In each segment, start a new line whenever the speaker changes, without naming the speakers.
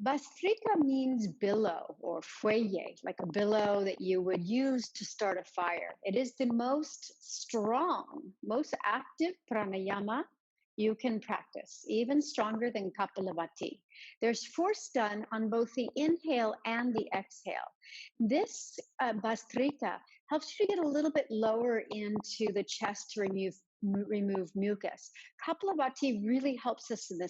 Bhastrika means billow or fuelle, like a billow that you would use to start a fire. It is the most strong, most active pranayama you can practice, even stronger than Kapalabhati. There's force done on both the inhale and the exhale. This Bhastrika helps you to get a little bit lower into the chest to remove mucus. Kapalabhati really helps us in the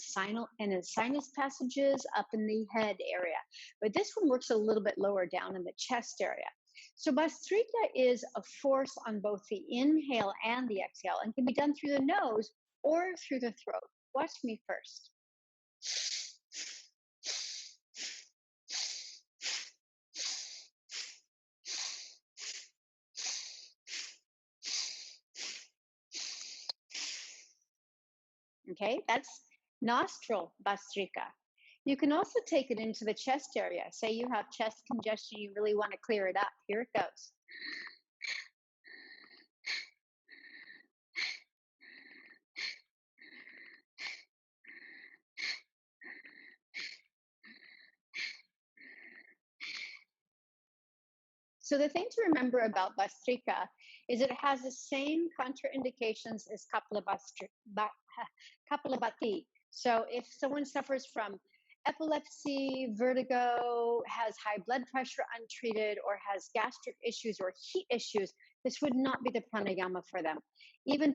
sinus passages up in the head area, but this one works a little bit lower down in the chest area. So Bhastrika is a force on both the inhale and the exhale and can be done through the nose or through the throat. Watch me first. Okay, that's nostril Bhastrika. You can also take it into the chest area. Say you have chest congestion, you really want to clear it up. Here it goes. So the thing to remember about Bhastrika is it has the same contraindications as Kapalabhati. So if someone suffers from epilepsy, vertigo, has high blood pressure untreated, or has gastric issues or heat issues, this would not be the pranayama for them. Even